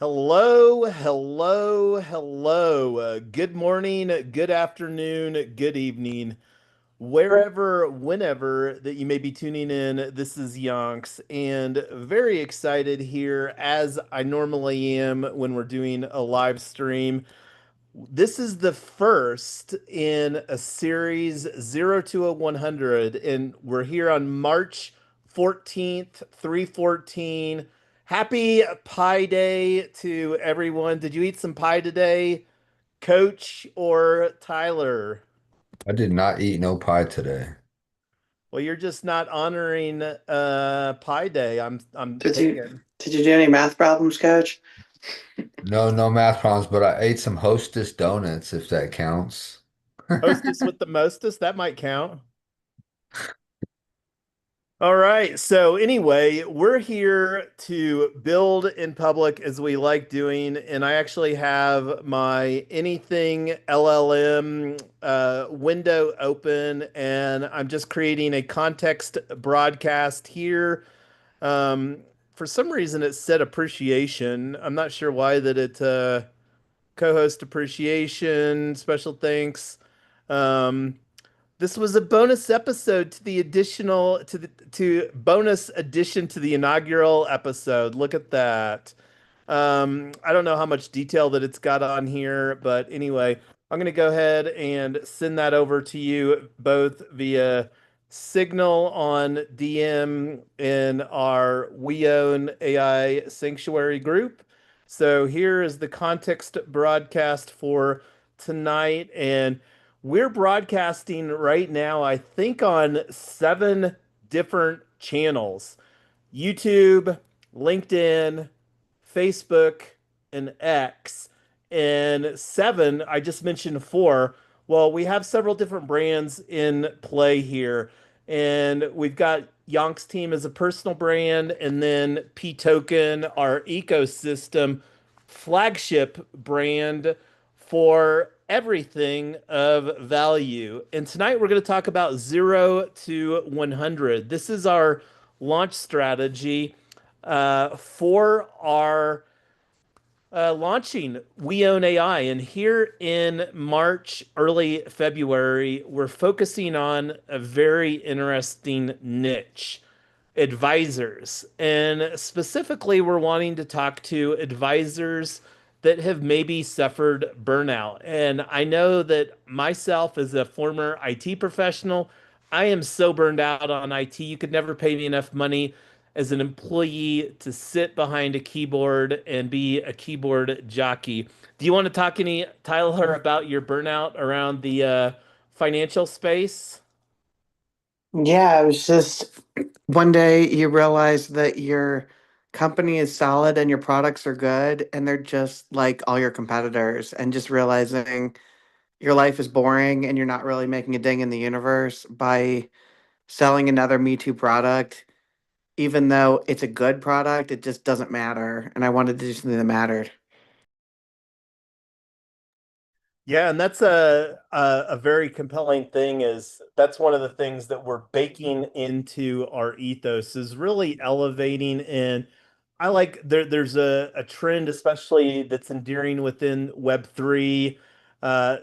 Hello, hello, hello. Good morning, good afternoon, good evening, wherever, whenever that you may be tuning in. This is Yonks, and very excited here as I normally am when we're doing a live stream. This is the first in a series 0 to a 100, and we're here on March 14th, 314. Happy Pie Day to everyone. Did you eat some pie today, Coach or Tyler? I did not eat no pie today. Well, you're just not honoring Pie Day. I'm Did you thinking. did you do any math problems, Coach? No, no math problems, but I ate some Hostess donuts, if that counts. Hostess with the mostest, that might count. All right. So anyway, we're here to build in public as we like doing, and I actually have my anything LLM window open, and I'm just creating a context broadcast here. Um, for some reason, it said appreciation. I'm not sure why that it co-host appreciation, special thanks. Um, this was a bonus episode to the additional to bonus addition to the inaugural episode. Look at that. I don't know how much detail that it's got on here, but anyway, I'm going to go ahead and send that over to you both via Signal on DM in our We Own AI Sanctuary group. So here is the context broadcast for tonight, and we're broadcasting right now, I think, on 7 different channels: YouTube, LinkedIn, Facebook, and X. And seven, I just mentioned four. Well, we have several different brands in play here. And we've got Yonk's Team as a personal brand, and then P Token, our ecosystem flagship brand for everything of value. And tonight we're going to talk about 0 to 100. This is our launch strategy for our launching We Own AI. And here in March, early February, we're focusing on a very interesting niche: advisors. And specifically, we're wanting to talk to advisors that have maybe suffered burnout. And I know that myself, as a former IT professional, I am so burned out on IT. You could never pay me enough money as an employee to sit behind a keyboard and be a keyboard jockey. Do you want to talk any, Tyler, about your burnout around the financial space? Yeah, it was just one day you realize that your company is solid and your products are good and they're just like all your competitors, and just realizing your life is boring and you're not really making a ding in the universe by selling another Me Too product. Even though it's a good product, it just doesn't matter. And I wanted to do something that mattered. Yeah, and that's a very compelling thing. Is that's one of the things that we're baking into our ethos, is really elevating. And I like there's a trend, especially that's endearing within Web3,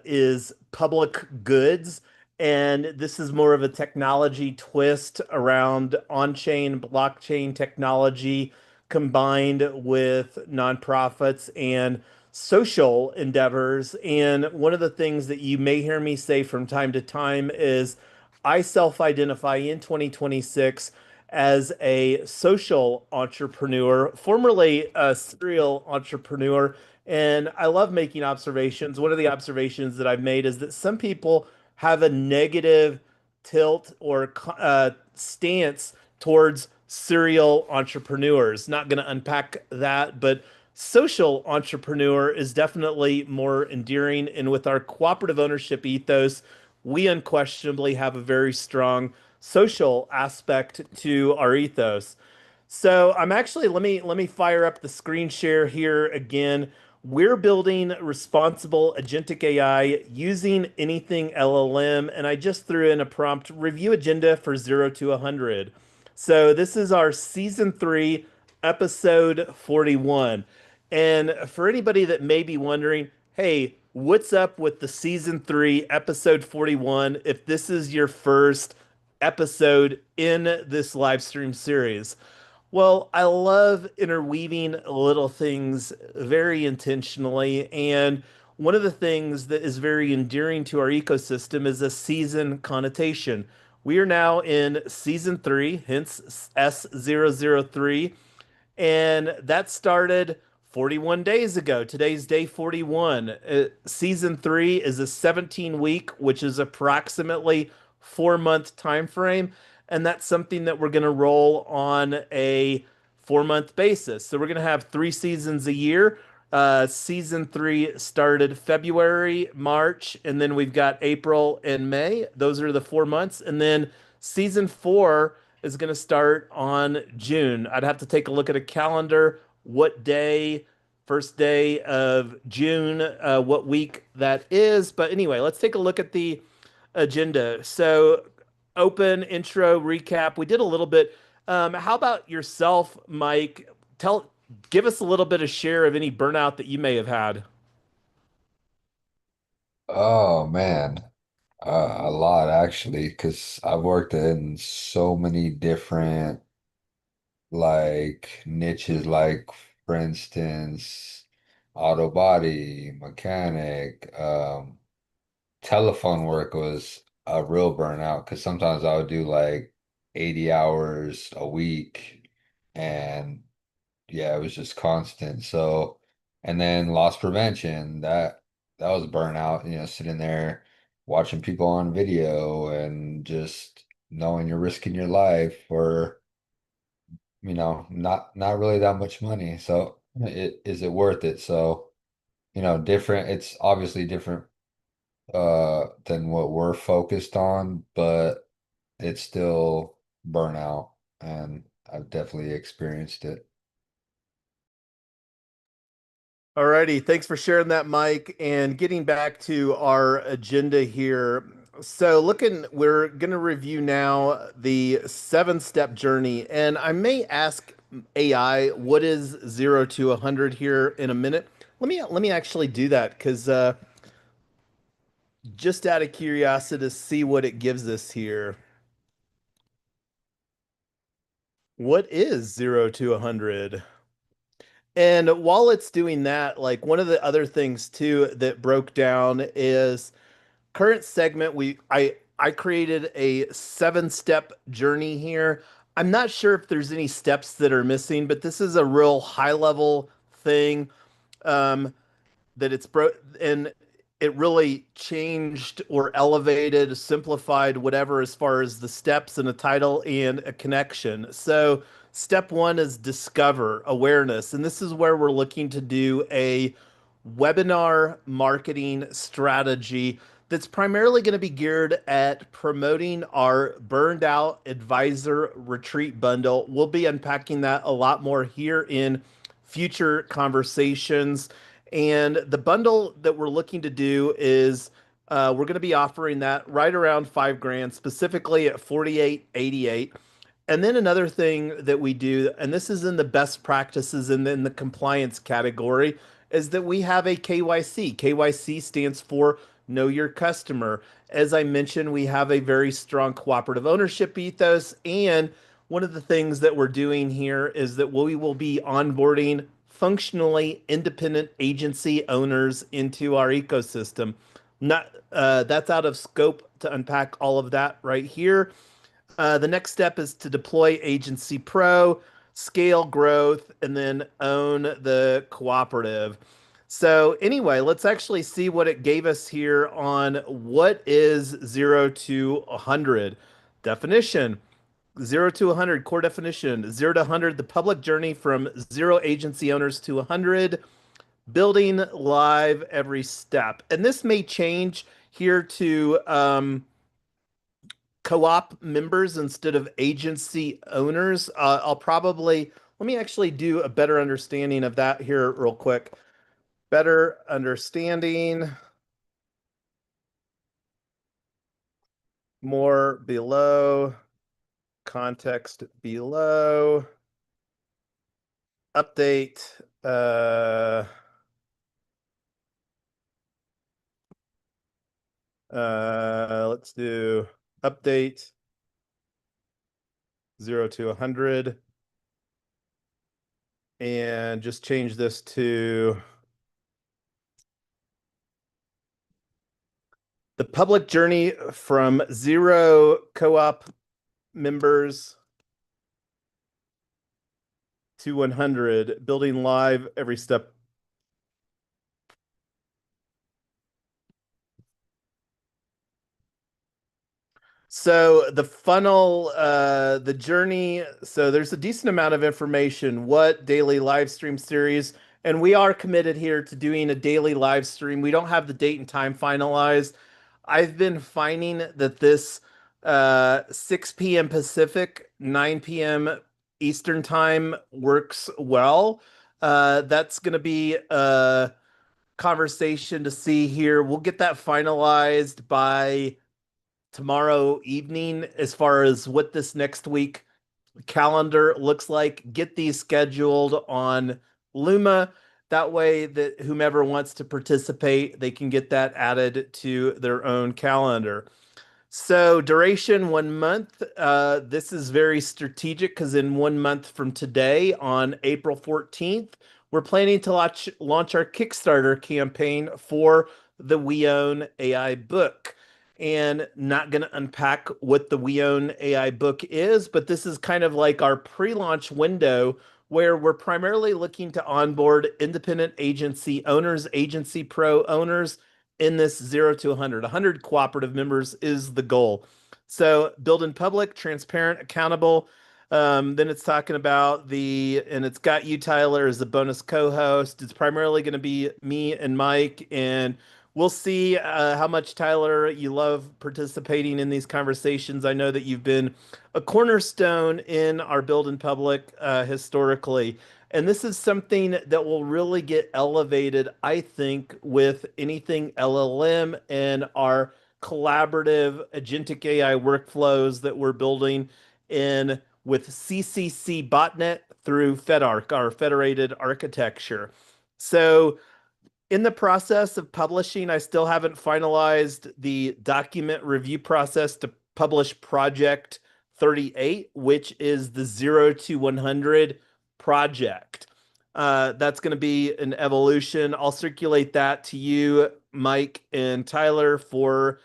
is public goods. And this is more of a technology twist around on-chain blockchain technology combined with nonprofits and social endeavors. And one of the things that you may hear me say from time to time is I self-identify in 2026 as a social entrepreneur, formerly a serial entrepreneur. And I love making observations. One of the observations that I've made is that some people have a negative tilt or stance towards serial entrepreneurs. Not going to unpack that, but social entrepreneur is definitely more endearing. And with our cooperative ownership ethos, we unquestionably have a very strong social aspect to our ethos. So I'm actually, let me fire up the screen share here again. We're building responsible agentic AI using anything LLM, and I just threw in a prompt: review agenda for 0 to 100. So this is our season 3, episode 41. And for anybody that may be wondering, hey, what's up with the season 3, episode 41? If this is your first episode in this live stream series, well, I love interweaving little things very intentionally. And one of the things that is very endearing to our ecosystem is a season connotation. We are now in season 3, hence S003. And that started 41 days ago. Today's day 41. Season 3 is a 17 week, which is approximately 4 month time frame. And that's something that we're going to roll on a 4 month basis. So we're going to have 3 seasons a year. Season 3 started February, March, and then we've got April and May. Those are the 4 months. And then season 4 is going to start on June. I'd have to take a look at a calendar, what day, first day of June, what week that is. But anyway, let's take a look at the agenda. So, open, intro, recap. We did a little bit. How about yourself, Mike? Give us a little bit of share of any burnout that you may have had. Oh man, a lot actually, because I've worked in so many different like niches, like for instance, auto body, mechanic, telephone work was a real burnout because sometimes I would do like 80 hours a week and yeah, it was just constant. So, and then loss prevention, that was burnout, sitting there watching people on video and just knowing you're risking your life for, not really that much money. So, is it worth it? So, different, it's obviously different than what we're focused on, but it's still burnout and I've definitely experienced it. Alrighty, thanks for sharing that, Mike. And getting back to our agenda here. So, we're going to review now the 7 step journey. And I may ask AI what is 0 to 100 here in a minute. Let me actually do that because just out of curiosity to see what it gives us here. What is 0 to 100? And while it's doing that, like one of the other things too that broke down is current segment. I created a 7 step journey here. I'm not sure if there's any steps that are missing, but this is a real high level thing. Um, that it's bro and it really changed or elevated, simplified, whatever, as far as the steps and a title and a connection. So, step 1 is discover awareness. And this is where we're looking to do a webinar marketing strategy that's primarily going to be geared at promoting our burned out advisor retreat bundle. We'll be unpacking that a lot more here in future conversations. And the bundle that we're looking to do is we're going to be offering that right around 5 grand, specifically at 48.88. And then another thing that we do, and this is in the best practices and then the compliance category, is that we have a KYC. KYC stands for Know Your Customer. As I mentioned, we have a very strong cooperative ownership ethos. And one of the things that we're doing here is that we will be onboarding functionally independent agency owners into our ecosystem. Not That's out of scope to unpack all of that right here. The next step is to deploy AgencyPRO, scale growth, and then own the cooperative. So anyway, let's actually see what it gave us here on what is 0 to 100. Definition. 0 to 100 core definition. 0 to 100, the public journey from zero agency owners to 100, building live every step. And this may change here to co-op members instead of agency owners. Let me actually do a better understanding of that here real quick. Better understanding, more below, context below, update. Uh, let's do update 0 to 100 and just change this to the public journey from 0 co-op members to 100, building live every step. So the funnel, the journey, so there's a decent amount of information, what daily live stream series, and we are committed here to doing a daily live stream. We don't have the date and time finalized. I've been finding that this 6 p.m. Pacific, 9 p.m. Eastern time works well. That's going to be a conversation to see here. We'll get that finalized by tomorrow evening as far as what this next week calendar looks like. Get these scheduled on Luma. That way that whomever wants to participate, they can get that added to their own calendar. So duration 1 month. This is very strategic because in 1 month from today, on April 14th, we're planning to launch our Kickstarter campaign for the We Own AI book. And not going to unpack what the We Own AI book is, but this is kind of like our pre-launch window where we're primarily looking to onboard independent agency owners, AgencyPRO owners, in this 0 to 100. 100 cooperative members is the goal. So build in public, transparent, accountable. Then it's talking about and it's got you, Tyler, as a bonus co-host. It's primarily going to be me and Mike, and we'll see how much, Tyler, you love participating in these conversations. I know that you've been a cornerstone in our build in public historically. And this is something that will really get elevated, I think, with anything LLM and our collaborative agentic AI workflows that we're building in with CCC botnet through FedArc, our federated architecture. So in the process of publishing, I still haven't finalized the document review process to publish Project 38, which is the 0 to 100 project. That's going to be an evolution. I'll circulate that to you, Mike and Tyler, for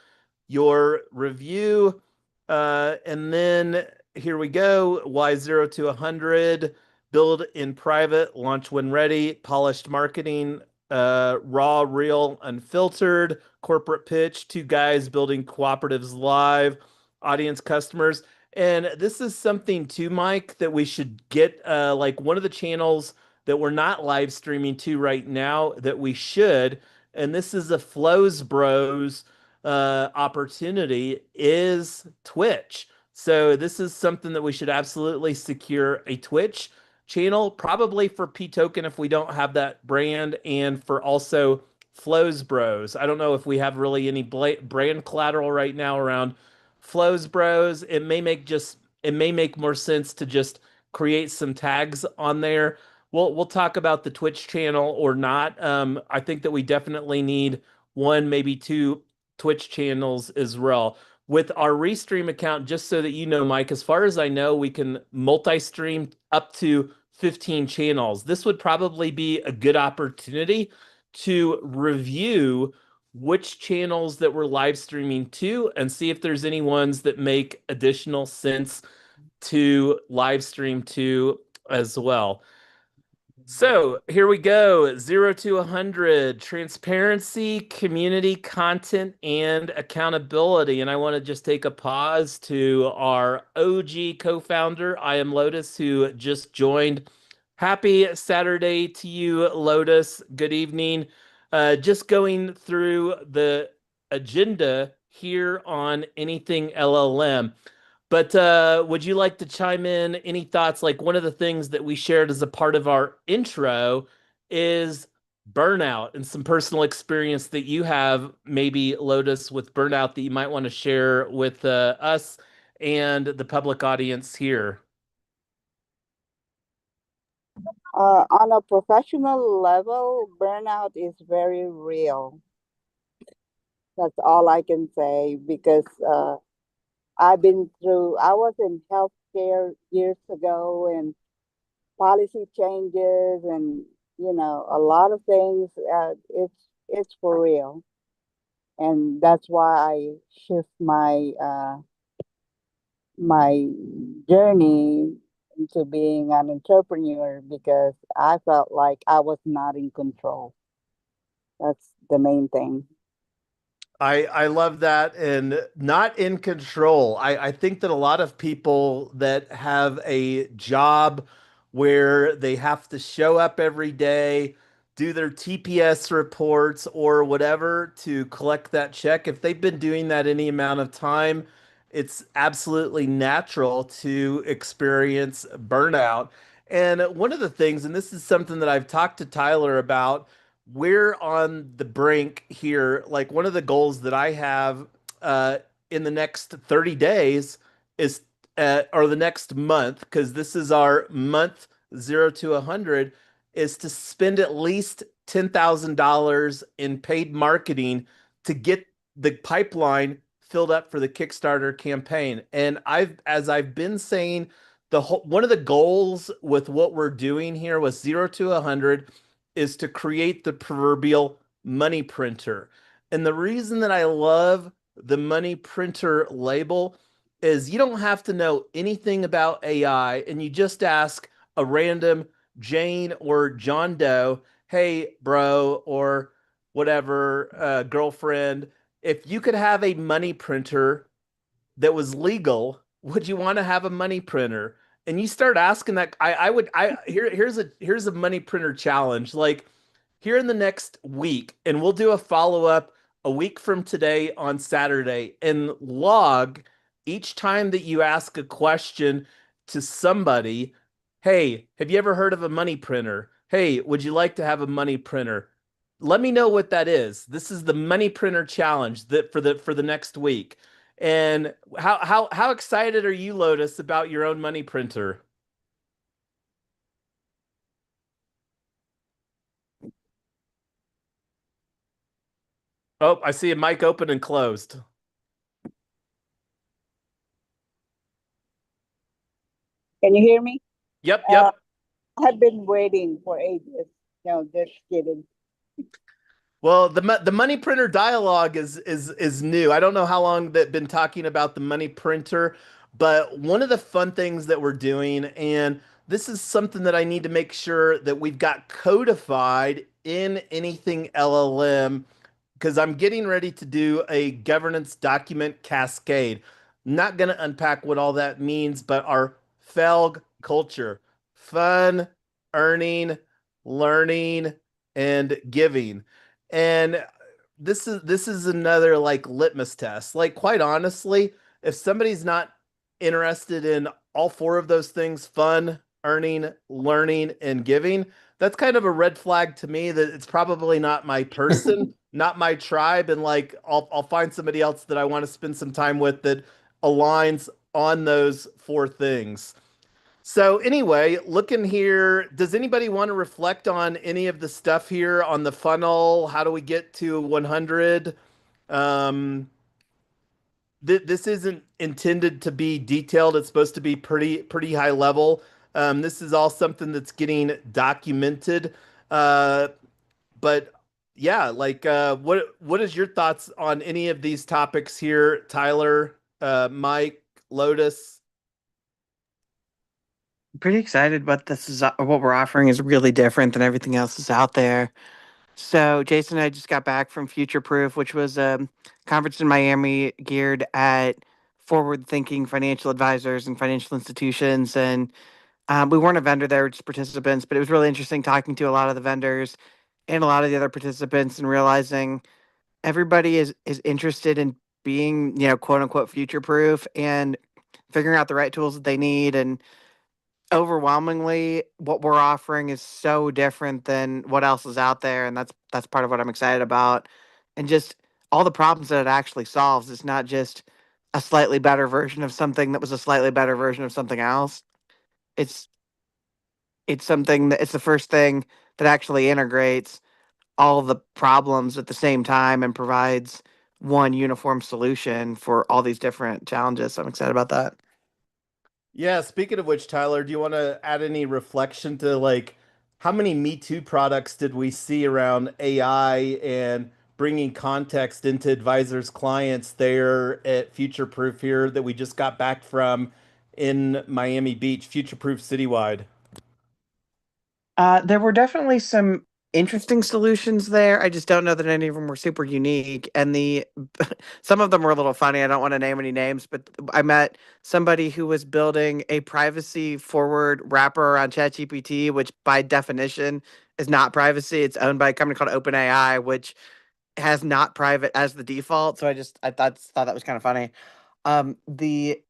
your review. And then here we go. Y0 to 100, build in private, launch when ready, polished marketing, raw, real, unfiltered, corporate pitch, two guys building cooperatives live, audience customers. And this is something too, Mike, that we should get like one of the channels that we're not live streaming to right now that we should. And this is a Flows Bros opportunity is Twitch. So this is something that we should absolutely secure a Twitch channel, probably for P Token if we don't have that brand, and for also Flows Bros. I don't know if we have really any brand collateral right now around Flows Bros. It may make more sense to just create some tags on there. We'll talk about the Twitch channel or not. I think that we definitely need one, maybe two Twitch channels as well. With our Restream account, just so that you know, Mike, as far as I know, we can multi-stream up to 15 channels. This would probably be a good opportunity to review which channels that we're live streaming to and see if there's any ones that make additional sense to live stream to as well. So here we go. 0 to 100, transparency, community, content, and accountability. And I want to just take a pause to our OG co-founder, I am Lotus, who just joined. Happy Saturday to you, Lotus. Good evening. Just going through the agenda here on Anything LLM. But would you like to chime in? Any thoughts? Like, one of the things that we shared as a part of our intro is burnout and some personal experience that you have, maybe, Lotus, with burnout that you might want to share with us and the public audience here. On a professional level, burnout is very real. That's all I can say because I was in healthcare years ago and policy changes and, a lot of things. It's for real. And that's why I shift my journey into being an entrepreneur because I felt like I was not in control. That's the main thing. I love that, and not in control. I think that a lot of people that have a job where they have to show up every day, do their TPS reports or whatever to collect that check, if they've been doing that any amount of time, it's absolutely natural to experience burnout. And one of the things, and this is something that I've talked to Tyler about, we're on the brink here. Like one of the goals that I have in the next 30 days is, or the next month, because this is our month 0 to 100, is to spend at least $10,000 in paid marketing to get the pipeline filled up for the Kickstarter campaign. And as I've been saying, one of the goals with what we're doing here with 0 to 100 is to create the proverbial money printer. And the reason that I love the money printer label is you don't have to know anything about AI and you just ask a random Jane or John Doe, hey, bro, or whatever, girlfriend, if you could have a money printer that was legal, would you want to have a money printer? And you start asking that. I would. Here's a money printer challenge. Like here in the next week, and we'll do a follow up a week from today on Saturday, and log each time that you ask a question to somebody. Hey, have you ever heard of a money printer? Hey, would you like to have a money printer? Let me know what that is. This is the money printer challenge that for the next week. And how excited are you, Lotus, about your own money printer? Oh, I see a mic open and closed. Can you hear me? Yep, Uh, yep. I've been waiting for ages. No, just kidding. Well, the money printer dialogue is new. I don't know how long they've been talking about the money printer, but one of the fun things that we're doing, and this is something that I need to make sure that we've got codified in anything LLM, because I'm getting ready to do a governance document cascade. Not going to unpack what all that means, but our FELG culture: fun, earning, learning, and giving. And this is another like litmus test. Like quite honestly, if somebody's not interested in all four of those things, fun, earning, learning, and giving, that's kind of a red flag to me that it's probably not my person, not my tribe, and like I'll find somebody else that I want to spend some time with that aligns on those four things. So anyway, looking here, does anybody want to reflect on any of the stuff here on the funnel? How do we get to 100? Um, this isn't intended to be detailed. It's supposed to be pretty high level. This is all something that's getting documented. Uh, but yeah, like what is your thoughts on any of these topics here, Tyler, Mike, Lotus? Pretty excited what this is, what we're offering is really different than everything else that's out there. So Jason and I just got back from Future Proof, which was a conference in Miami geared at forward-thinking financial advisors and financial institutions. And we weren't a vendor there, just participants, but it was really interesting talking to a lot of the vendors and a lot of the other participants and realizing everybody is interested in being, quote unquote, future proof and figuring out the right tools that they need. And overwhelmingly, what we're offering is so different than what else is out there, and that's part of what I'm excited about. And just all the problems that it actually solves. It's not just a slightly better version of something that was a slightly better version of something else. It's it's something that it's the first thing that actually integrates all the problems at the same time and provides one uniform solution for all these different challenges. So I'm excited about that. Yeah, speaking of which, Tyler, do you want to add any reflection to like how many Me Too products did we see around AI and bringing context into advisors' clients there at Future Proof here that we just got back from in Miami Beach, Future Proof Citywide? There were definitely some interesting solutions there. I just don't know that any of them were super unique. And some of them were a little funny. I don't want to name any names, but I met somebody who was building a privacy forward wrapper around ChatGPT, which by definition is not privacy. It's owned by a company called OpenAI, which has not private as the default. So I thought that was kind of funny. The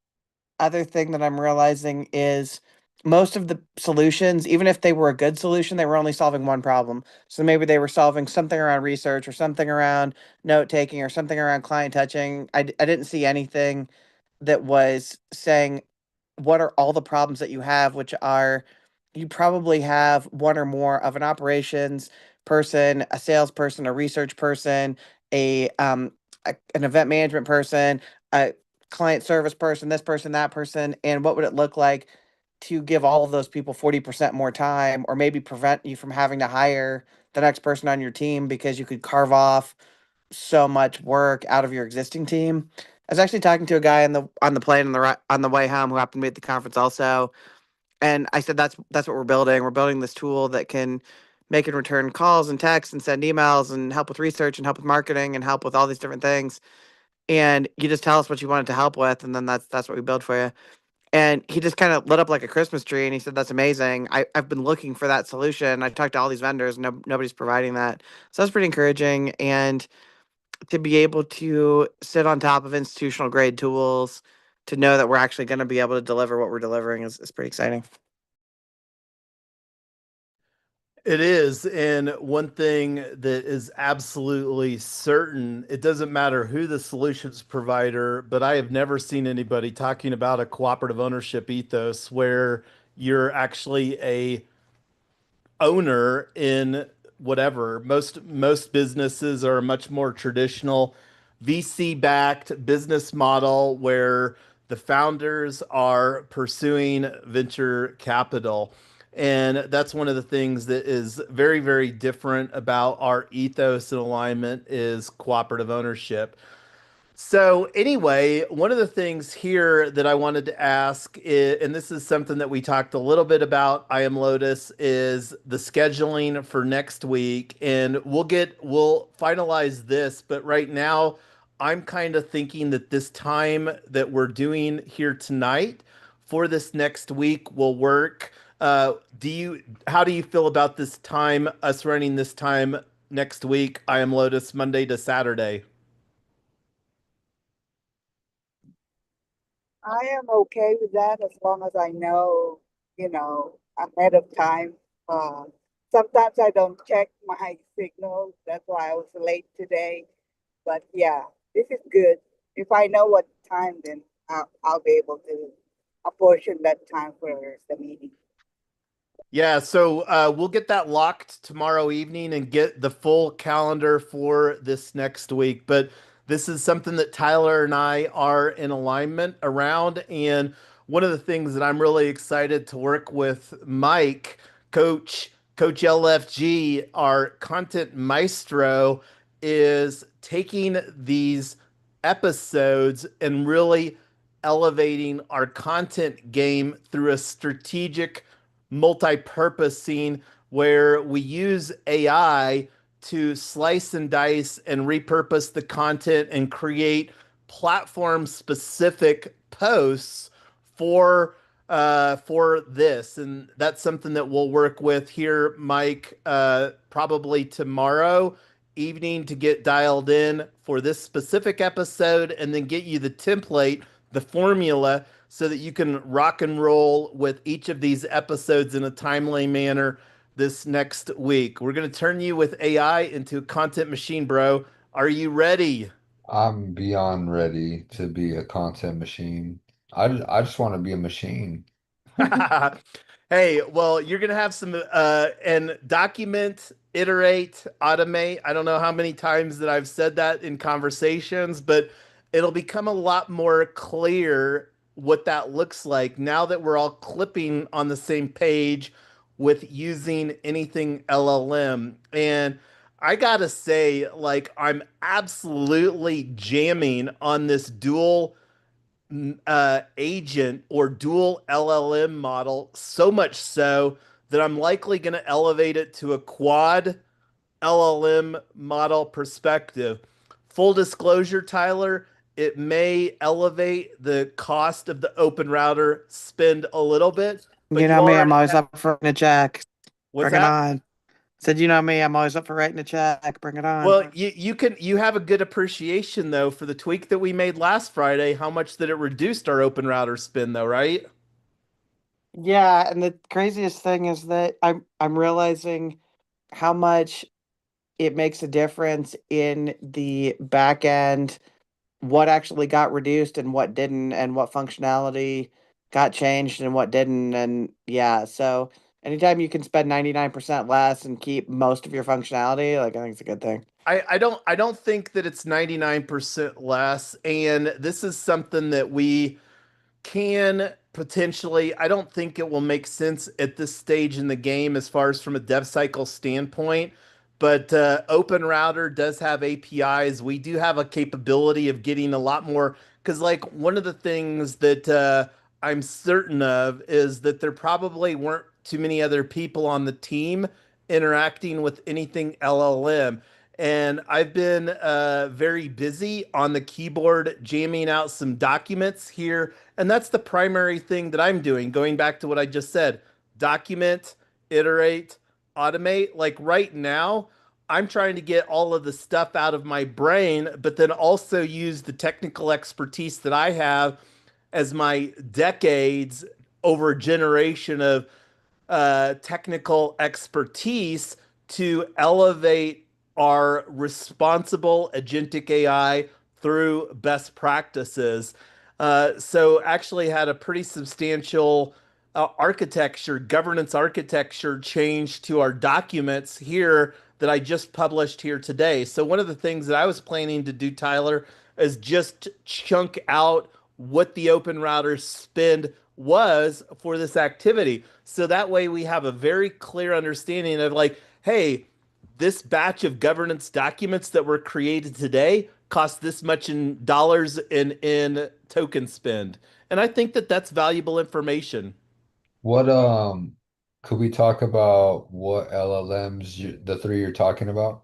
other thing that I'm realizing is most of the solutions, even if they were a good solution, they were only solving one problem. So maybe they were solving something around research or something around note taking or something around client touching. I didn't see anything that was saying what are all the problems that you have, which are you probably have one or more of an operations person, a salesperson, a research person, an event management person, a client service person, this person, that person, and what would it look like to give all of those people 40% more time or maybe prevent you from having to hire the next person on your team because you could carve off so much work out of your existing team. I was actually talking to a guy on the plane on the way home who happened to be at the conference also, and I said that's what we're building. We're building this tool that can make and return calls and texts and send emails and help with research and help with marketing and help with all these different things. And you just tell us what you want it to help with, and then that's what we build for you. And he just kind of lit up like a Christmas tree, and he said, "That's amazing. I've been looking for that solution. I talked to all these vendors, nobody's providing that." So that's pretty encouraging. And to be able to sit on top of institutional grade tools, to know that we're actually going to be able to deliver what we're delivering is pretty exciting. It is. And one thing that is absolutely certain, it doesn't matter who the solutions provider, but I have never seen anybody talking about a cooperative ownership ethos where you're actually a owner in whatever. Most businesses are a much more traditional VC backed business model where the founders are pursuing venture capital. And that's one of the things that is very, very different about our ethos and alignment is cooperative ownership. So anyway, one of the things here that I wanted to ask is, and this is something that we talked a little bit about, I am Lotus, is the scheduling for next week. And we'll finalize this, but right now I'm kind of thinking that this time that we're doing here tonight for this next week will work. How do you feel about this time, us running this time next week? I am Lotus, Monday to Saturday. I am okay with that as long as I know, ahead of time. Uh, Sometimes I don't check my signal. That's why I was late today. But yeah, this is good. If I know what time, then I'll be able to apportion that time for the meeting. Yeah, so we'll get that locked tomorrow evening and get the full calendar for this next week. But this is something that Tyler and I are in alignment around. And one of the things that I'm really excited to work with Mike, Coach LFG, our content maestro, is taking these episodes and really elevating our content game through a strategic multi-purposing where we use AI to slice and dice and repurpose the content and create platform specific posts for this. And that's something that we'll work with here, Mike, probably tomorrow evening to get dialed in for this specific episode and then get you the template, the formula, so that you can rock and roll with each of these episodes in a timely manner this next week. We're going to turn you with AI into a content machine, bro. Are you ready? I'm beyond ready to be a content machine. I just want to be a machine. Hey, well, you're gonna have some and document, iterate, automate. I don't know how many times that I've said that in conversations, but it'll become a lot more clear what that looks like now that we're all clipping on the same page with using anything LLM. And I gotta say, like, I'm absolutely jamming on this dual agent or dual LLM model, so much so that I'm likely going to elevate it to a quad LLM model perspective. Full disclosure, Tyler, it may elevate the cost of the open router spend a little bit, but You you know me, I'm already always have, up for writing a check. what's Bring it that? on. Said, you know me, I'm always up for writing a check. Bring it on. Well, you have a good appreciation though for the tweak that we made last Friday, how much that it reduced our open router spend though, right? Yeah, and the craziest thing is that I'm realizing how much it makes a difference in the back end, what actually got reduced and what didn't, and what functionality got changed and what didn't. And yeah, so anytime you can spend 99% less and keep most of your functionality, like I think it's a good thing. I don't think that it's 99% less. And this is something that we can potentially, I don't think it will make sense at this stage in the game as far as from a dev cycle standpoint. But Open Router does have APIs. We do have a capability of getting a lot more. Because, like, one of the things that I'm certain of is that there probably weren't too many other people on the team interacting with anything LLM. And I've been very busy on the keyboard jamming out some documents here. And that's the primary thing that I'm doing. Going back to what I just said, document, iterate, automate. Like right now, I'm trying to get all of the stuff out of my brain, but then also use the technical expertise that I have as my decades over a generation of technical expertise to elevate our responsible agentic AI through best practices. So actually had a pretty substantial architecture, governance architecture change to our documents here that I just published here today. So one of the things that I was planning to do, Tyler, is just chunk out what the open router spend was for this activity. So that way we have a very clear understanding of like, hey, this batch of governance documents that were created today cost this much in dollars in token spend. And I think that that's valuable information. What could we talk about what LLMs the three you're talking about?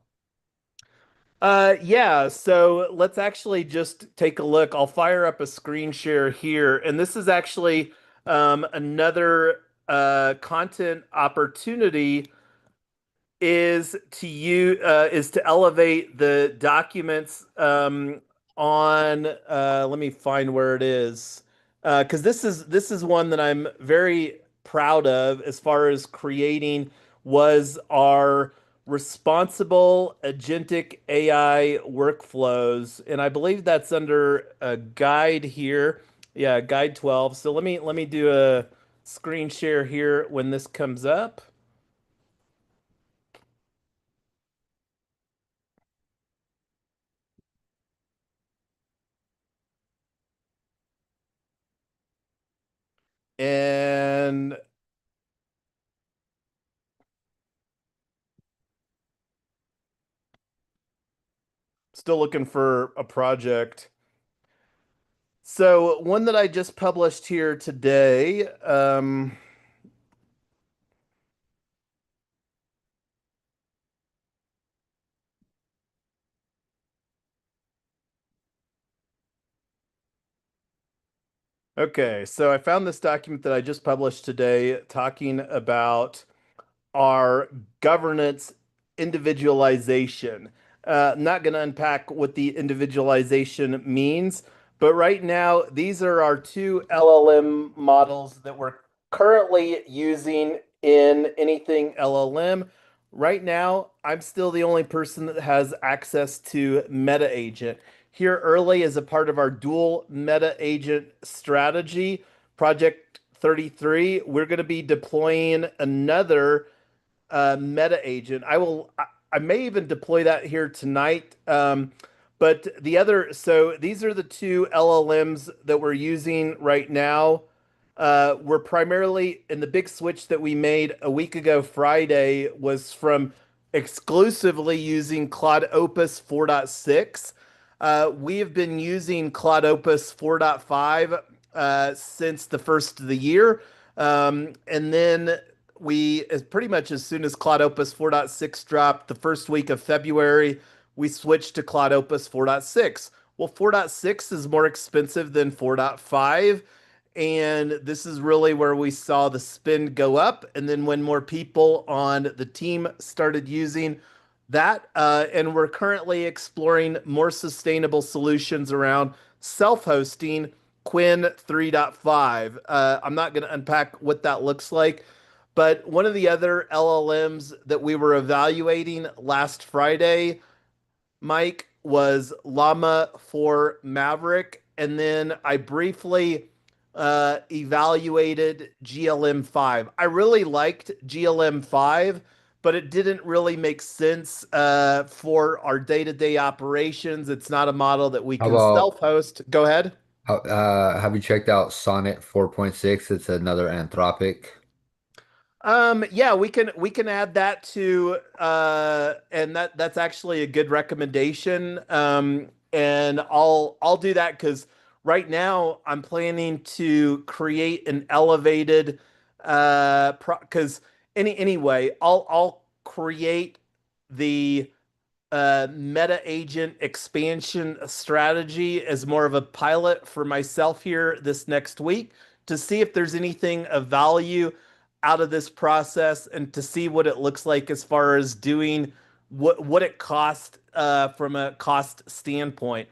Yeah, so let's actually just take a look. I'll fire up a screen share here, and this is actually another content opportunity is to elevate the documents on let me find where it is because this is one that I'm very proud of as far as creating was our responsible agentic AI workflows, and I believe that's under a guide here. Yeah, guide 12. So let me do a screen share here when this comes up. And still looking for a project. So one that I just published here today. Okay, so I found this document that I just published today talking about our governance individualization. Not going to unpack what the individualization means, but right now, these are our two LLM models that we're currently using in anything LLM. Right now, I'm still the only person that has access to Meta Agent. Here early as a part of our dual Meta Agent strategy, Project s003ep041, we're going to be deploying another meta agent. I may even deploy that here tonight. But so these are the two LLMs that we're using right now. We're primarily in the big switch that we made a week ago Friday was from exclusively using Claude Opus 4.6. We have been using Claude Opus 4.5 since the first of the year. And then as pretty much as soon as Claude Opus 4.6 dropped the first week of February, we switched to Claude Opus 4.6. Well, 4.6 is more expensive than 4.5. And this is really where we saw the spend go up. And then when more people on the team started using that, and we're currently exploring more sustainable solutions around self-hosting Quinn 3.5. I'm not going to unpack what that looks like, but one of the other LLMs that we were evaluating last Friday, Mike, was Llama 4 Maverick. And then I briefly evaluated GLM5. I really liked GLM5, but it didn't really make sense for our day-to-day operations. It's not a model that we How can about self-host. Go ahead. have you checked out Sonnet 4.6? It's another Anthropic. Yeah, we can add that to and that's actually a good recommendation. And I'll do that because right now I'm planning to create an elevated because anyway, I'll create the meta agent expansion strategy as more of a pilot for myself here this next week to see if there's anything of value out of this process and to see what it looks like as far as doing what it costs from a cost standpoint.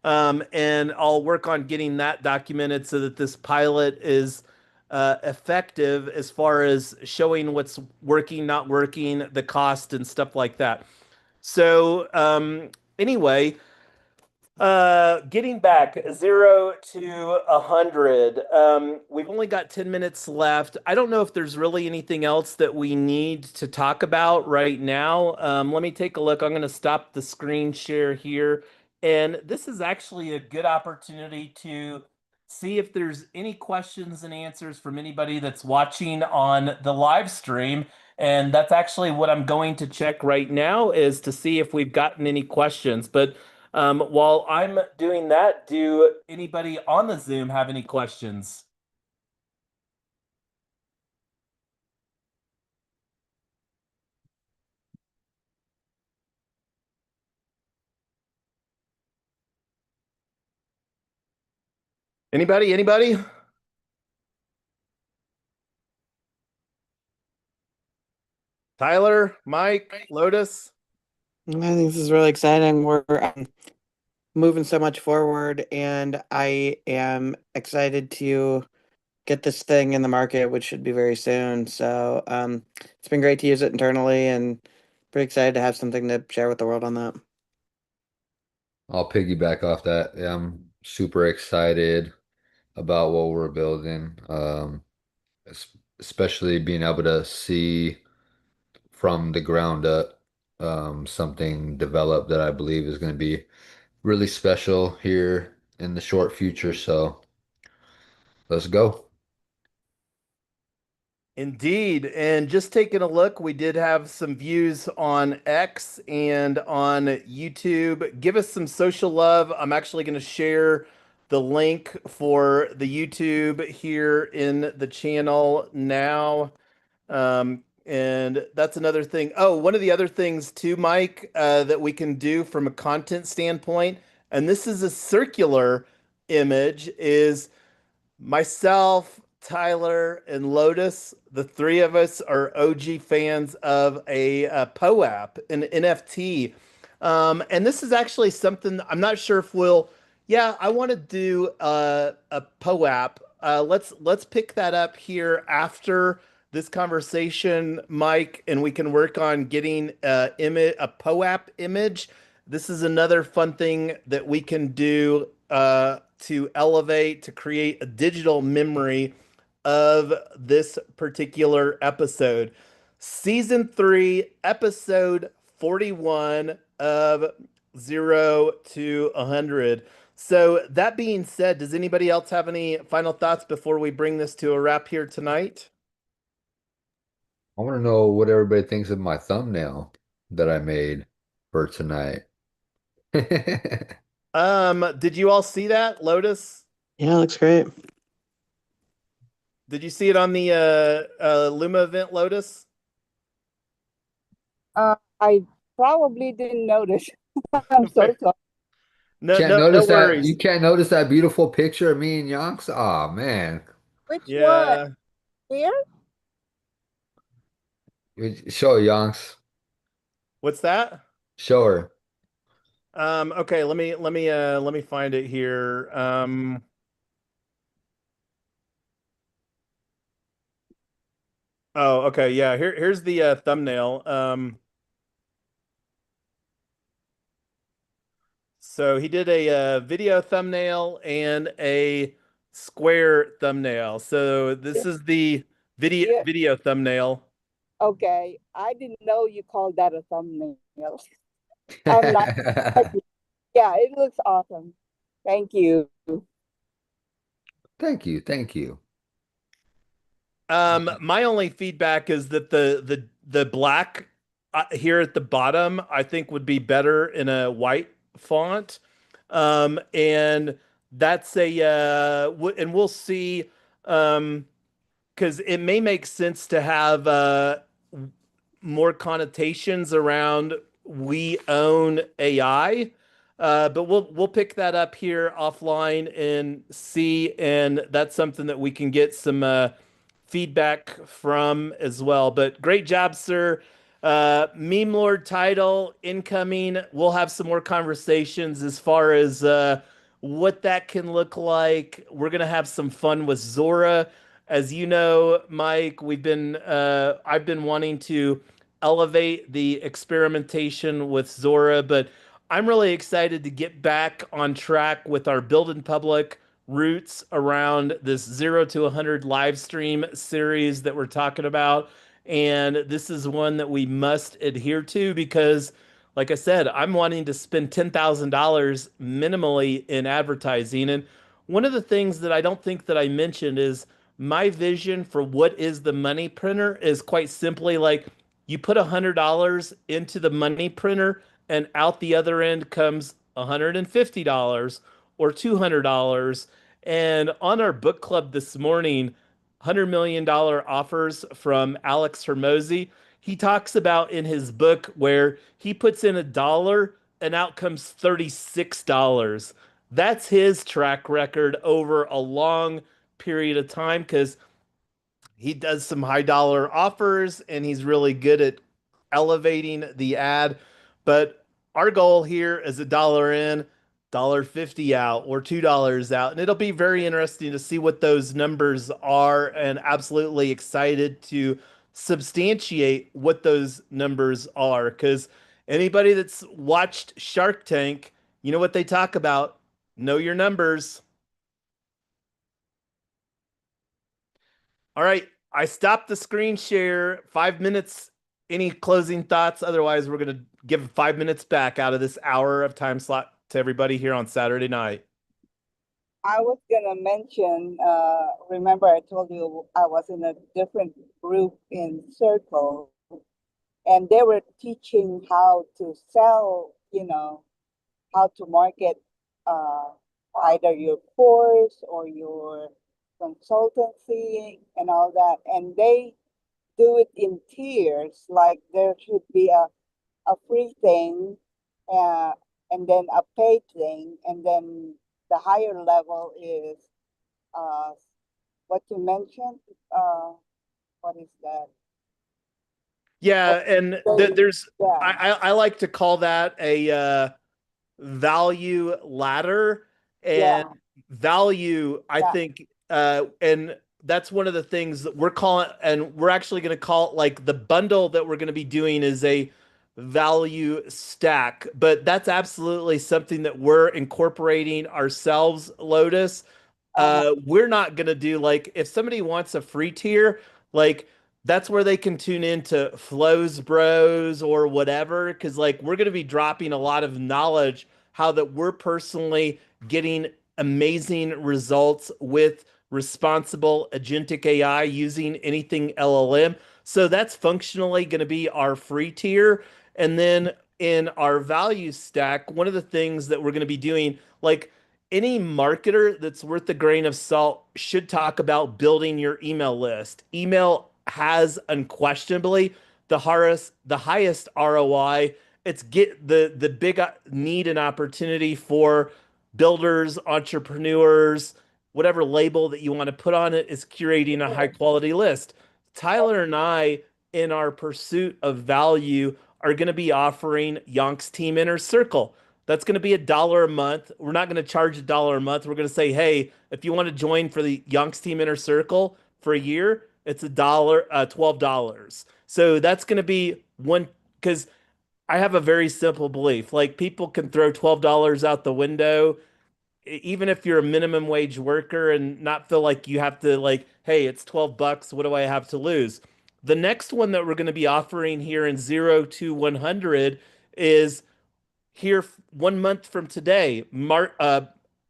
And I'll work on getting that documented so that this pilot is effective as far as showing what's working, not working, the cost, and stuff like that. So anyway, getting back 0 to 100. We've only got 10 minutes left. I don't know if there's really anything else that we need to talk about right now. Let me take a look. I'm going to stop the screen share here. And this is actually a good opportunity to see if there's any questions and answers from anybody that's watching on the live stream. And that's actually what I'm going to check right now is to see if we've gotten any questions. But while I'm doing that, do anybody on the Zoom have any questions? Anybody? Anybody? Tyler, Mike, Lotus? I think this is really exciting. We're moving so much forward, and I am excited to get this thing in the market, which should be very soon. So it's been great to use it internally, and pretty excited to have something to share with the world on that. I'll piggyback off that. Yeah, I'm super excited about what we're building. Especially being able to see from the ground up something developed that I believe is going to be really special here in the short future. So let's go. Indeed. And just taking a look, we did have some views on X and on YouTube. Give us some social love. I'm actually going to share the link for the YouTube here in the channel now. And that's another thing. Oh, one of the other things too, Mike, that we can do from a content standpoint, and this is a circular image, is myself, Tyler, and Lotus, the three of us are OG fans of a POAP, an NFT. And this is actually something I'm not sure if yeah, I want to do a POAP. Let's pick that up here after this conversation, Mike, and we can work on getting a POAP image. This is another fun thing that we can do to elevate, to create a digital memory of this particular episode. Season 3, episode 41 of 0 to 100. So, that being said, does anybody else have any final thoughts before we bring this to a wrap here tonight? I want to know what everybody thinks of my thumbnail that I made for tonight. Did you all see that, Lotus? Yeah, looks great. Did you see it on the Luma event, Lotus? I probably didn't notice. I'm so sorry. No, Can't no, no notice that you worries. can't notice that beautiful picture of me and Yonks? Oh man. Which one? Yeah. Here? Show her, Yonks. What's that? Show her. Okay, let me find it here. Oh, okay, yeah. Here's the thumbnail. So he did a video thumbnail and a square thumbnail. So this is the video Yeah. video thumbnail. Okay. I didn't know you called that a thumbnail. I'm not. Yeah, it looks awesome. Thank you. Thank you. Thank you. My only feedback is that the black here at the bottom, I think would be better in a white font. And that's a and we'll see because it may make sense to have more connotations around we own AI. But we'll pick that up here offline and see, and that's something that we can get some feedback from as well. But great job, sir. Meme Lord title incoming. We'll have some more conversations as far as what that can look like. We're gonna have some fun with Zora. As you know, Mike, I've been wanting to elevate the experimentation with Zora, but I'm really excited to get back on track with our Build in Public roots around this 0 to 100 live stream series that we're talking about. And this is one that we must adhere to because, like I said, I'm wanting to spend $10,000 minimally in advertising. And one of the things that I don't think that I mentioned is my vision for what is the money printer is quite simply like you put $100 into the money printer and out the other end comes $150 or $200. And on our book club this morning, $100 million offers from Alex Hermosi. He talks about in his book where he puts in $1 and out comes $36. That's his track record over a long period of time because he does some high dollar offers and he's really good at elevating the ad. But our goal here is $1 in, $1.50 out, or $2 out. And it'll be very interesting to see what those numbers are, and absolutely excited to substantiate what those numbers are. Because anybody that's watched Shark Tank, you know what they talk about. Know your numbers. All right, I stopped the screen share. 5 minutes. Any closing thoughts? Otherwise, we're going to give 5 minutes back out of this hour of time slot to everybody here on Saturday night. I was gonna mention, remember I told you I was in a different group in Circle, and they were teaching how to sell, how to market uh, either your course or your consultancy and all that. And they do it in tiers, like there should be a free thing, uh, and then a paid thing, and then the higher level is uh, what you mentioned. What is that? Yeah, and there's Yeah, I like to call that a value ladder, yeah, and value I yeah. think and that's one of the things that we're calling, and we're actually going to call it like the bundle that we're going to be doing is a value stack. But that's absolutely something that we're incorporating ourselves, Lotus. We're not gonna do like if somebody wants a free tier, like that's where they can tune into Flows Bros or whatever, because like we're gonna be dropping a lot of knowledge how that we're personally getting amazing results with responsible agentic AI using anything LLM. So that's functionally going to be our free tier. And then in our value stack, one of the things that we're going to be doing, like any marketer that's worth a grain of salt should talk about building your email list. Email has unquestionably the highest ROI. It's get the big need and opportunity for builders, entrepreneurs, whatever label that you want to put on it is curating a high quality list. Tyler and I, in our pursuit of value, are going to be offering Yonks Team Inner Circle. That's going to be $1 a month. We're not going to charge $1 a month. We're going to say, hey, if you want to join for the Yonks Team Inner Circle for a year, it's $12. So that's going to be one because I have a very simple belief. Like people can throw $12 out the window even if you're a minimum wage worker and not feel like you have to like, hey, it's 12 bucks, what do I have to lose? The next one that we're going to be offering here in 0 to 100 is here 1 month from today, March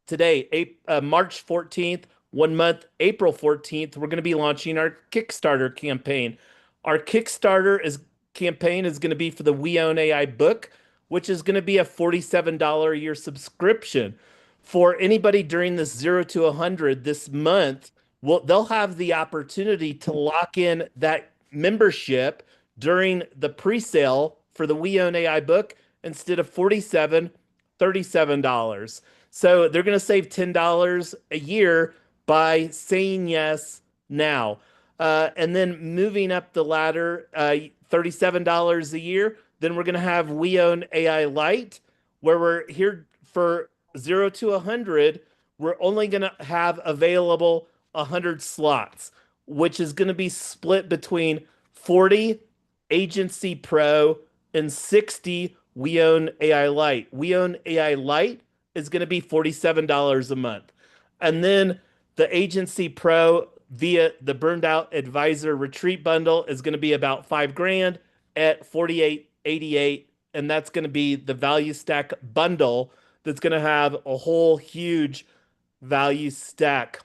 14th, 1 month, April 14th, we're going to be launching our Kickstarter campaign. Our Kickstarter is campaign is going to be for the We Own AI book, which is going to be a $47 a year subscription. For anybody during this 0 to 100 this month, well, they'll have the opportunity to lock in that membership during the pre-sale for the We Own AI book instead of $37. So they're going to save $10 a year by saying yes now. And then moving up the ladder, $37 a year. Then we're going to have We Own AI Lite, where we're here for 0 to 100. We're only going to have available 100 slots, which is going to be split between 40 Agency Pro and 60 We Own AI Lite. We Own AI Lite is going to be $47 a month. And then the Agency Pro via the Burned Out Advisor Retreat Bundle is going to be about $5,000 at $48.88. And that's going to be the value stack bundle that's going to have a whole huge value stack.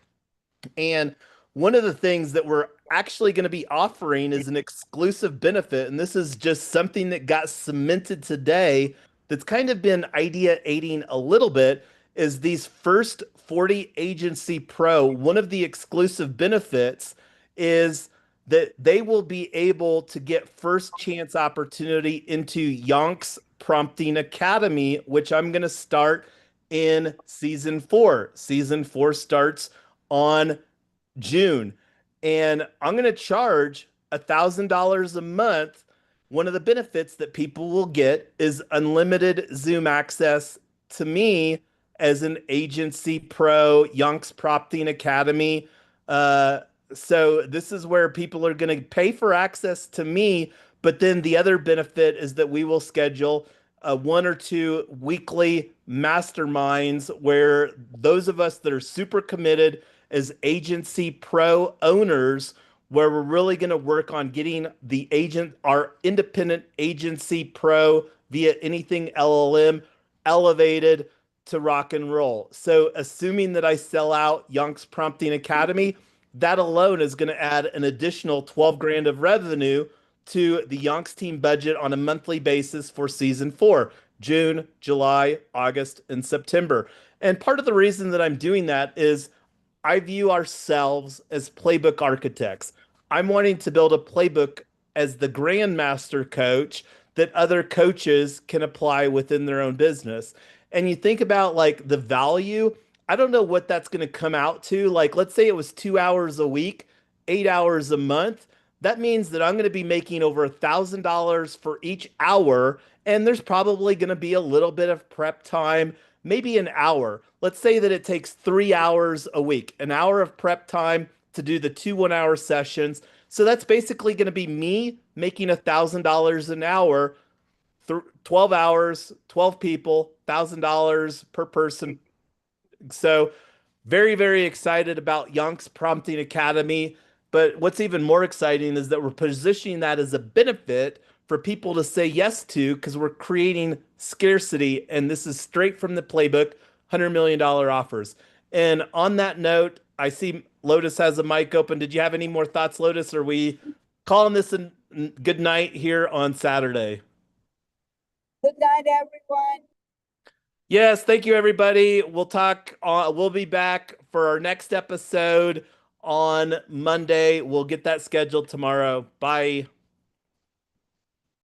And one of the things that we're actually going to be offering is an exclusive benefit. And this is just something that got cemented today that's kind of been ideating a little bit is these first 40 Agency Pro. One of the exclusive benefits is that they will be able to get first chance opportunity into Yonks Prompting Academy, which I'm going to start in season 4. Season 4 starts on June. And I'm going to charge $1,000 a month. One of the benefits that people will get is unlimited Zoom access to me as an Agency Pro Yonks Prompting Academy. So this is where people are going to pay for access to me. But then the other benefit is that we will schedule 1 or 2 weekly masterminds where those of us that are super committed as Agency Pro owners, where we're really going to work on getting our independent Agency Pro via anything LLM elevated to rock and roll. So assuming that I sell out Yonks Prompting Academy, that alone is going to add an additional $12,000 of revenue to the Yonks team budget on a monthly basis for season 4, June, July, August, and September. And part of the reason that I'm doing that is I view ourselves as playbook architects. I'm wanting to build a playbook as the grandmaster coach that other coaches can apply within their own business. And you think about like the value, I don't know what that's going to come out to. Like, let's say it was 2 hours a week, 8 hours a month. That means that I'm going to be making over $1,000 for each hour. And there's probably going to be a little bit of prep time, maybe an hour. Let's say that it takes 3 hours a week, an hour of prep time to do the 2 1-hour sessions. So that's basically going to be me making $1,000 an hour, 12 hours, 12 people, $1,000 per person. So Very, very excited about Yonks Prompting Academy. But what's even more exciting is that we're positioning that as a benefit for people to say yes to because we're creating scarcity. And this is straight from the playbook, $100 million offers. And on that note, I see Lotus has a mic open. Did you have any more thoughts, Lotus? Are we calling this a good night here on Saturday? Good night, everyone. Yes, thank you, everybody. We'll be back for our next episode on Monday. We'll get that scheduled tomorrow. Bye.